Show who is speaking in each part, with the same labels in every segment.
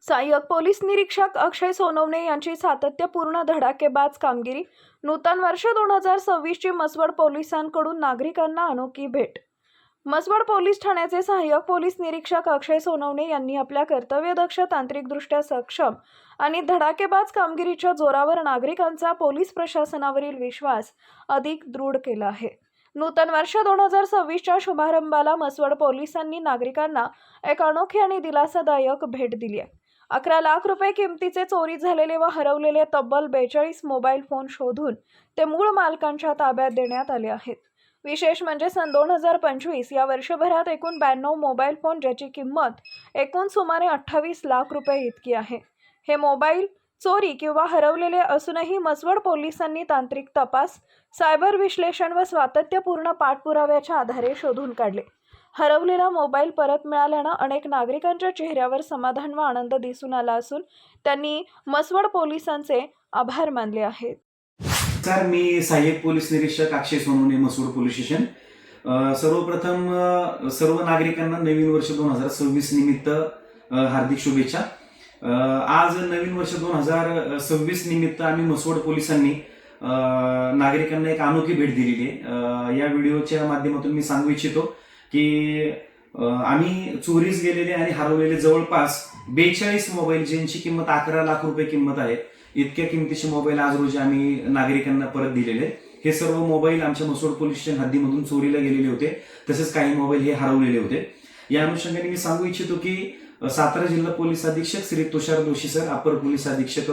Speaker 1: सहाय्यक पोलीस निरीक्षक अक्षय सोनवणे यांची सातत्यपूर्ण धडाकेबाज कामगिरी. नूतन वर्ष 2026 ची मसवड पोलिसांकडून नागरिकांना अनोखी भेट. मसवड पोलीस ठाण्याचे सहाय्यक पोलीस निरीक्षक अक्षय सोनवणे यांनी आपल्या कर्तव्यदक्ष, तांत्रिकदृष्ट्या सक्षम आणि धडाकेबाज कामगिरीच्या जोरावर नागरिकांचा पोलीस प्रशासनावरील विश्वास अधिक दृढ केला आहे. नूतन वर्ष 2026 च्या शुभारंभाला मसवड पोलिसांनी नागरिकांना एक अनोखी आणि दिलासादायक भेट दिली आहे. 11 लाख रुपये किमतीचे चोरी झालेले व हरवलेले तब्बल 42 मोबाईल फोन शोधून ते मूळ मालकांच्या ताब्यात देण्यात आले आहेत. विशेष म्हणजे सन 2025 या वर्षभरात एकूण 92 मोबाईल फोन, ज्याची किंमत एकूण सुमारे 28 लाख रुपये इतकी आहे. हे मोबाईल चोरी किंवा हरवलेले असूनही मसवड पोलिसांनी तांत्रिक तपास, सायबर विश्लेषण व सातत्यपूर्ण पाठपुराव्याच्या आधारे शोधून काढले. हरवलेला मोबाईल परत मिळाल्यानं अनेक नागरिकांच्या चेहऱ्यावर समाधान व आनंद दिसून आला असून त्यांनी मसवड पोलिसांचे आभार मानले आहेत.
Speaker 2: सर, मी सहाय्यक पोलीस निरीक्षक अक्षय सोनवणे, मसवड पोलीस स्टेशन. सर्वप्रथम सर्व नागरिकांना नवीन वर्ष 2026 निमित्त हार्दिक शुभेच्छा. आज नवीन वर्ष 2026 निमित्त आम्ही मसवड पोलिसांनी नागरिकांना एक अनोखी भेट दिलेली आहे. या व्हिडिओच्या माध्यमातून मी सांगू इच्छितो की आम्ही चोरीस गेलेले आणि हरवलेले जवळपास 42 मोबाईल, ज्यांची किंमत 11 लाख रुपये किंमत आहे, इतक्या किमतीचे मोबाईल आज रोजी आम्ही नागरिकांना परत दिलेले. हे सर्व मोबाईल आमच्या मसवड पोलीस स्टेशन हद्दीमधून चोरीला गेलेले होते, तसेच काही मोबाईल हे हरवलेले होते. या अनुषंगाने मी सांगू इच्छितो की सातारा जिल्हा पोलीस अधीक्षक श्री तुषार जोशी सर, अपर पोलीस अधीक्षक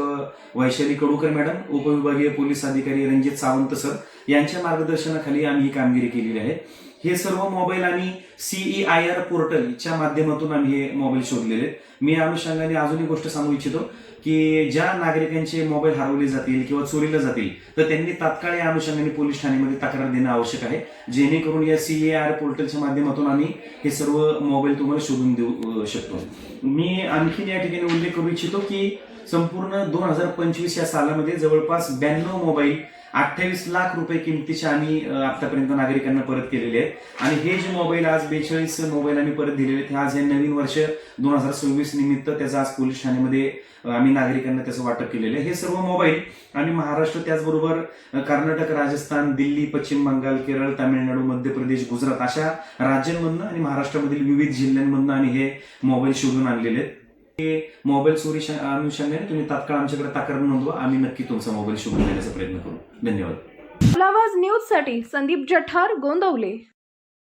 Speaker 2: वैशाली कडूकर मॅडम, उपविभागीय पोलीस अधिकारी रणजित सावंत सर यांच्या मार्गदर्शनाखाली आम्ही ही कामगिरी केलेली आहे. हे सर्व मोबाईल आम्ही CEIR पोर्टलच्या माध्यमातून आम्ही हे मोबाईल शोधलेले. मी या अनुषंगाने अजून एक गोष्ट सांगू इच्छितो की ज्या नागरिकांचे मोबाईल हरवले जातील किंवा चोरीला जातील तर त्यांनी तात्काळ या अनुषंगाने पोलीस ठाण्यामध्ये तक्रार देणं आवश्यक आहे, जेणेकरून या CEIR पोर्टलच्या माध्यमातून आम्ही हे सर्व मोबाईल तुम्हाला शोधून देऊ शकतो. मी आणखीन या ठिकाणी उल्लेख करू इच्छितो की संपूर्ण 2025 या सालामध्ये जवळपास 92 मोबाईल 28 लाख रुपये किमतीचे आम्ही आतापर्यंत नागरिकांना परत केलेले आहेत. आणि हे जे मोबाईल आज 42 मोबाईल आम्ही परत दिलेले आहेत, आज हे नवीन वर्ष 2026 निमित्त त्याचा आज पोलीस ठाण्यामध्ये आम्ही नागरिकांना त्याचं वाटप केलेलं आहे. हे सर्व मोबाईल आम्ही महाराष्ट्र, त्याचबरोबर कर्नाटक, राजस्थान, दिल्ली, पश्चिम बंगाल, केरळ, तामिळनाडू, मध्य प्रदेश, गुजरात अशा राज्यांमधनं आणि महाराष्ट्रामधील विविध जिल्ह्यांमधनं आम्ही हे मोबाईल शोधून आणलेले आहेत. हे मोबाईल चोरी अनुषंगाने तुम्ही तात्काळ आमच्याकडे तक्रार नोंदवा, आम्ही नक्की तुमचा मोबाईल शोधून देण्याचा प्रयत्न करू. धन्यवाद.
Speaker 1: आवाज न्यूज साठी संदीप जठार, गोंदवले.